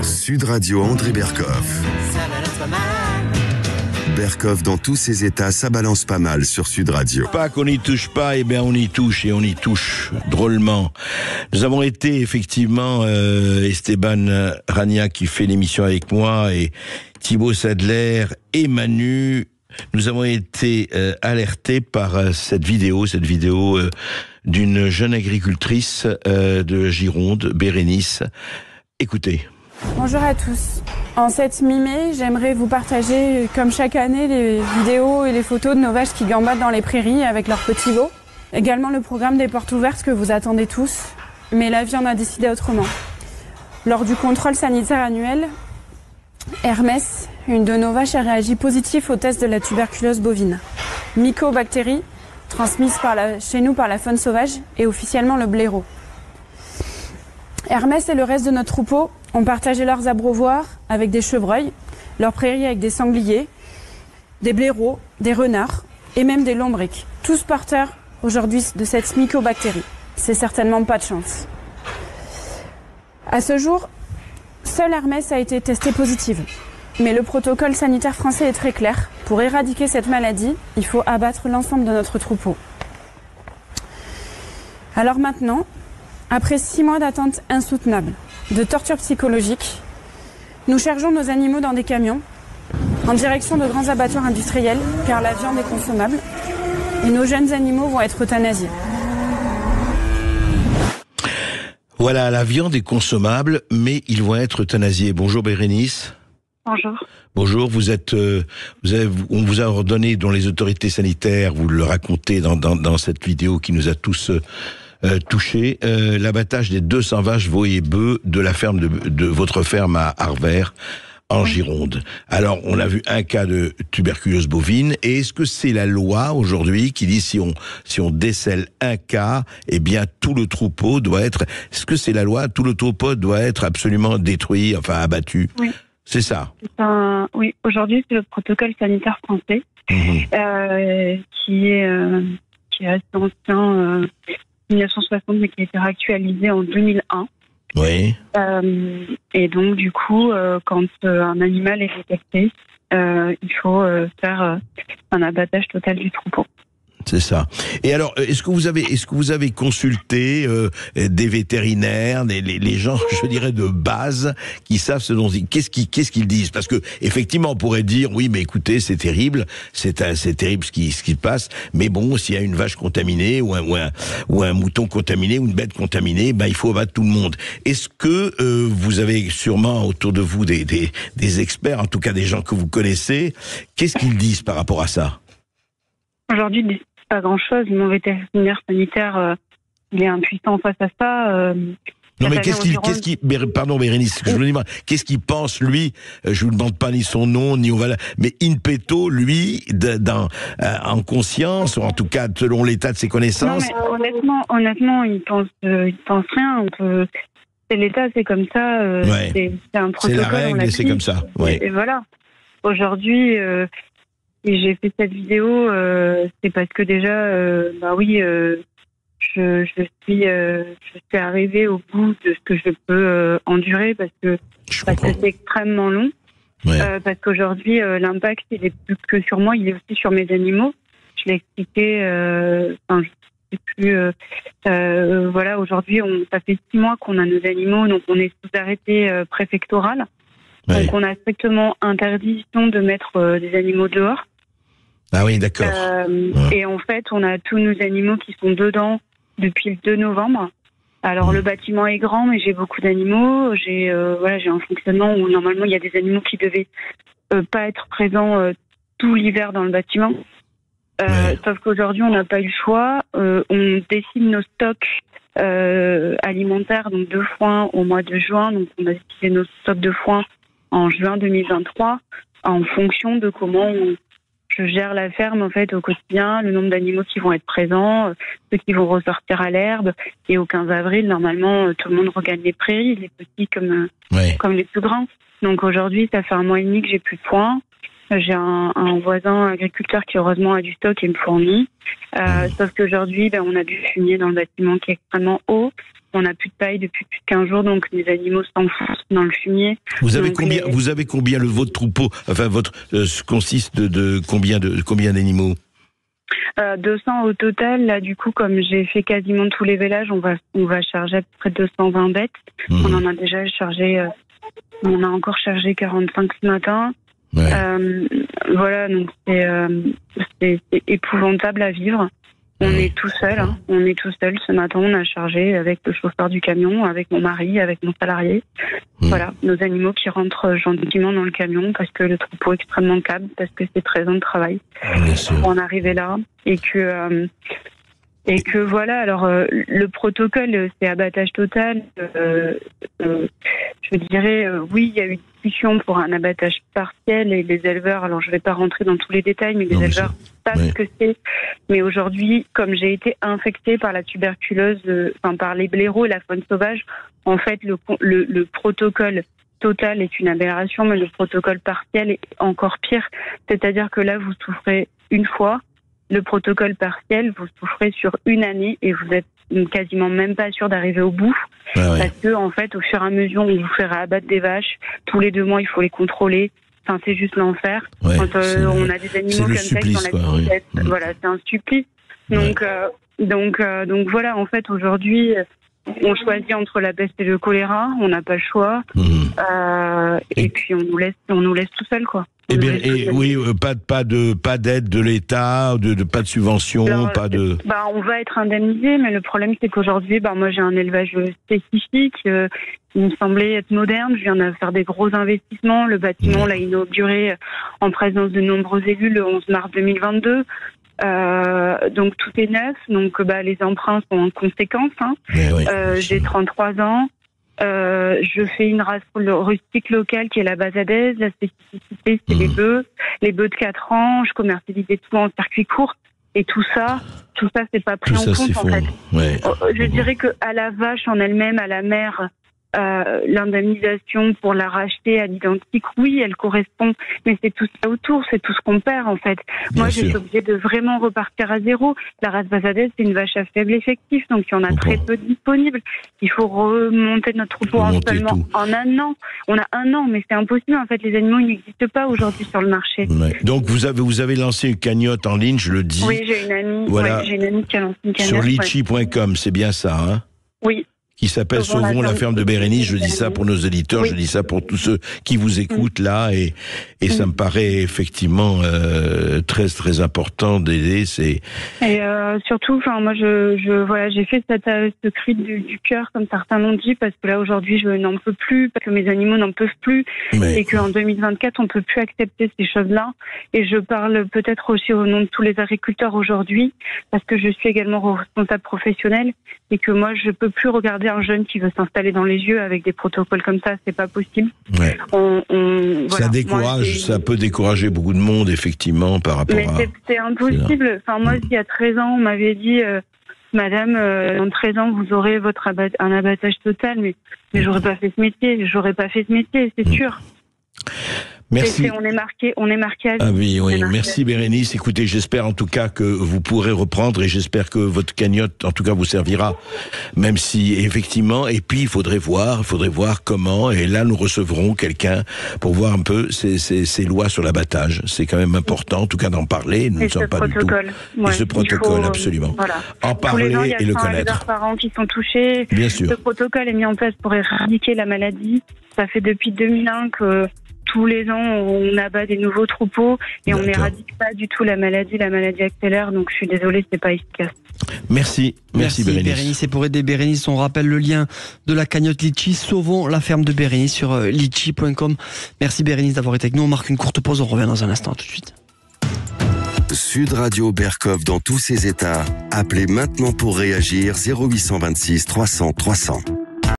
Sud Radio André Berkoff. Berkoff dans tous ses états, ça balance pas mal sur Sud Radio. Pas qu'on n'y touche pas, eh bien on y touche et on y touche drôlement. Nous avons été effectivement Esteban Rania qui fait l'émission avec moi et Thibaut Sadler et Manu. Nous avons été alertés par cette vidéo d'une jeune agricultrice de Gironde, Bérénice. Écoutez. Bonjour à tous. En cette mi-mai, j'aimerais vous partager, comme chaque année, les vidéos et les photos de nos vaches qui gambadent dans les prairies avec leurs petits veaux. Également le programme des portes ouvertes que vous attendez tous. Mais la vie en a décidé autrement. Lors du contrôle sanitaire annuel, Hermès, une de nos vaches, a réagi positif au test de la tuberculose bovine. Mycobactérie, transmise chez nous par la faune sauvage, et officiellement le blaireau. Hermès et le reste de notre troupeau ont partagé leurs abreuvoirs avec des chevreuils, leurs prairies avec des sangliers, des blaireaux, des renards et même des lombrics. Tous porteurs aujourd'hui de cette mycobactérie. C'est certainement pas de chance. À ce jour, seule Hermès a été testée positive. Mais le protocole sanitaire français est très clair. Pour éradiquer cette maladie, il faut abattre l'ensemble de notre troupeau. Alors maintenant, après 6 mois d'attente insoutenable, de torture psychologique, nous chargeons nos animaux dans des camions en direction de grands abattoirs industriels car la viande est consommable et nos jeunes animaux vont être euthanasiés. Voilà, la viande est consommable, mais ils vont être euthanasiés. Bonjour Bérénice. Bonjour. Bonjour, on vous a ordonné, dont les autorités sanitaires, vous le racontez dans cette vidéo qui nous a tous touchés, l'abattage des 200 vaches, veaux et bœufs de la ferme de votre ferme à Arvers, en Gironde. Alors, on a vu un cas de tuberculose bovine, et est-ce que c'est la loi aujourd'hui qui dit si on décèle un cas, eh bien tout le troupeau doit être... Est-ce que c'est la loi, tout le troupeau doit être absolument détruit, enfin abattu? Oui. C'est ça. Oui, aujourd'hui c'est le protocole sanitaire français qui est assez ancien, 1960, mais qui a été réactualisé en 2001. Oui. Et donc du coup, quand un animal est détecté, il faut faire un abattage total du troupeau. C'est ça. Et alors, est-ce que vous avez consulté des vétérinaires, les gens, je dirais, de base, qui savent ce dont qu'est-ce qu'ils disent? Parce que effectivement, on pourrait dire oui, mais écoutez, c'est terrible, c'est terrible ce qui se passe. Mais bon, s'il y a une vache contaminée ou un mouton contaminé ou une bête contaminée, ben il faut abattre tout le monde. Est-ce que vous avez sûrement autour de vous des experts, en tout cas des gens que vous connaissez, qu'est-ce qu'ils disent par rapport à ça? Aujourd'hui, pas grand-chose. Mon vétérinaire sanitaire, il est impuissant face à ça. Non, mais pardon Bérénice, je vous dis, qu'est-ce qu'il pense lui? Je vous demande pas ni son nom ni mais in petto, lui, en conscience, ou en tout cas selon l'état de ses connaissances. Non, mais honnêtement, il pense rien. C'est l'état, c'est comme ça. Ouais. C'est un protocole. C'est la règle, et c'est comme ça. Ouais. Et voilà. Aujourd'hui. Et j'ai fait cette vidéo, c'est parce que déjà, je suis arrivée au bout de ce que je peux endurer parce que c'est extrêmement long. Ouais. Parce qu'aujourd'hui, l'impact, il est plus que sur moi, il est aussi sur mes animaux. Je l'ai expliqué. Je sais plus. Voilà, aujourd'hui, ça fait 6 mois qu'on a nos animaux, donc on est sous arrêté préfectoral. Ouais. Donc on a strictement interdiction de mettre des animaux dehors. Ah oui, d'accord. Et en fait, on a tous nos animaux qui sont dedans depuis le 2 novembre. Alors le bâtiment est grand, mais j'ai beaucoup d'animaux. J'ai un fonctionnement où normalement il y a des animaux qui devaient pas être présents tout l'hiver dans le bâtiment. Sauf qu'aujourd'hui, on n'a pas eu le choix. On décide nos stocks alimentaires, donc de foin au mois de juin. Donc on a décidé nos stocks de foin en juin 2023 en fonction de comment je gère la ferme en fait au quotidien, le nombre d'animaux qui vont être présents, ceux qui vont ressortir à l'herbe. Et au 15 avril, normalement, tout le monde regagne les prairies, les petits comme les plus grands. Donc aujourd'hui, ça fait 1 mois et demi que j'ai plus de foin. J'ai un voisin agriculteur qui heureusement a du stock et me fournit. Sauf qu'aujourd'hui, on a du fumier dans le bâtiment qui est extrêmement haut. On n'a plus de paille depuis plus de 15 jours, donc les animaux s'enfoncent dans le fumier. Vous avez combien votre troupeau, enfin consiste de combien d'animaux? 200 au total. Là, du coup, comme j'ai fait quasiment tous les vélages, on va charger à peu près 220 bêtes. On en a déjà chargé, on a encore chargé 45 ce matin. Ouais. Voilà, donc c'est épouvantable à vivre. On est tout seul, on est tout seul. Ce matin, on a chargé avec le chauffeur du camion, avec mon mari, avec mon salarié. Voilà, nos animaux qui rentrent gentiment dans le camion parce que le troupeau est extrêmement câble, parce que c'est 13 ans de travail pour en arriver là. Et que voilà, alors le protocole, c'est abattage total. Je dirais, oui, il y a eu discussion pour un abattage partiel et les éleveurs, alors je ne vais pas rentrer dans tous les détails, mais les éleveurs savent ce que c'est. Mais aujourd'hui, comme j'ai été infectée par la tuberculose, par les blaireaux et la faune sauvage, en fait, le protocole total est une aberration, mais le protocole partiel est encore pire. C'est-à-dire que là, vous souffrez une fois. Le protocole partiel, vous souffrez sur une année et vous êtes quasiment même pas sûr d'arriver au bout. Parce que, en fait, au fur et à mesure, on vous fera abattre des vaches. Tous les 2 mois, il faut les contrôler. Enfin, c'est juste l'enfer. Quand on a des animaux comme ça qui ont la tête, voilà, c'est un supplice. Donc voilà, en fait, aujourd'hui, on choisit entre la peste et le choléra. On n'a pas le choix. Et puis on nous laisse tout seul, quoi. Pas d'aide de l'État, pas de subvention, alors, pas de. On va être indemnisé, mais le problème c'est qu'aujourd'hui, moi j'ai un élevage spécifique. Il me semblait être moderne. Je viens de faire des gros investissements. Le bâtiment l'a inauguré en présence de nombreux élus le 11 mars 2022. Donc tout est neuf. Donc les emprunts sont en conséquence. J'ai 33 ans. Je fais une race rustique locale qui est la Bazadaise. La spécificité, c'est les bœufs de 4 ans. Je commercialise tout en circuit court. Et tout ça, c'est pas pris en compte, en fait. Je dirais que à la vache en elle-même, à la mère, l'indemnisation pour la racheter à l'identique, oui, elle correspond, mais c'est tout ça autour, c'est tout ce qu'on perd, en fait. Moi, j'ai été obligée de vraiment repartir à zéro. La race Bazadaise, c'est une vache à faible effectif, donc il y en a très peu disponibles. Il faut remonter notre troupeau en un an. On a 1 an, mais c'est impossible, en fait. Les animaux n'existent pas aujourd'hui sur le marché. Donc, vous avez lancé une cagnotte en ligne, je le dis. Oui, j'ai une amie qui a lancé une cagnotte. Sur litchi.com, c'est bien ça, hein? Oui. Qui s'appelle Sauvons la ferme de Bérénice. Je dis ça pour nos éditeurs, je dis ça pour tous ceux qui vous écoutent là, et ça me paraît effectivement très très important d'aider. Et surtout, moi j'ai fait ce cri du cœur, comme certains l'ont dit, parce que là aujourd'hui je n'en peux plus, parce que mes animaux n'en peuvent plus, et qu'en 2024 on peut plus accepter ces choses-là. Et je parle peut-être aussi au nom de tous les agriculteurs aujourd'hui, parce que je suis également responsable professionnel, et que moi je peux plus regarder un jeune qui veut s'installer dans les yeux avec des protocoles comme ça, c'est pas possible. Ça décourage, ça peut décourager beaucoup de monde, effectivement, par rapport à... Mais c'est impossible. Moi, il y a 13 ans, on m'avait dit, madame, dans 13 ans, vous aurez un abattage total, mais j'aurais pas fait ce métier, c'est sûr. Merci. On est marqué à vie. Ah oui. Merci Bérénice. Écoutez, j'espère en tout cas que vous pourrez reprendre, et j'espère que votre cagnotte, en tout cas, vous servira, même si effectivement. Et puis il faudrait voir comment. Et là, nous recevrons quelqu'un pour voir un peu ces lois sur l'abattage. C'est quand même important, en tout cas, d'en parler. Nous ne sommes pas du tout. Et ce protocole, absolument. Voilà. En parler et le connaître. Il y a 100 parents qui sont touchés. Bien sûr. Ce protocole est mis en place pour éradiquer la maladie. Ça fait depuis 2001 que tous les ans, on abat des nouveaux troupeaux et on n'éradique pas du tout la maladie. La maladie accélère, donc je suis désolée, c'est pas efficace. Merci Bérénice. Et pour aider Bérénice, on rappelle le lien de la cagnotte Litchi, Sauvons la ferme de Bérénice sur litchi.com. Merci Bérénice d'avoir été avec nous. On marque une courte pause, on revient dans un instant, tout de suite. Sud Radio Berkov dans tous ses états. Appelez maintenant pour réagir 0826 300 300.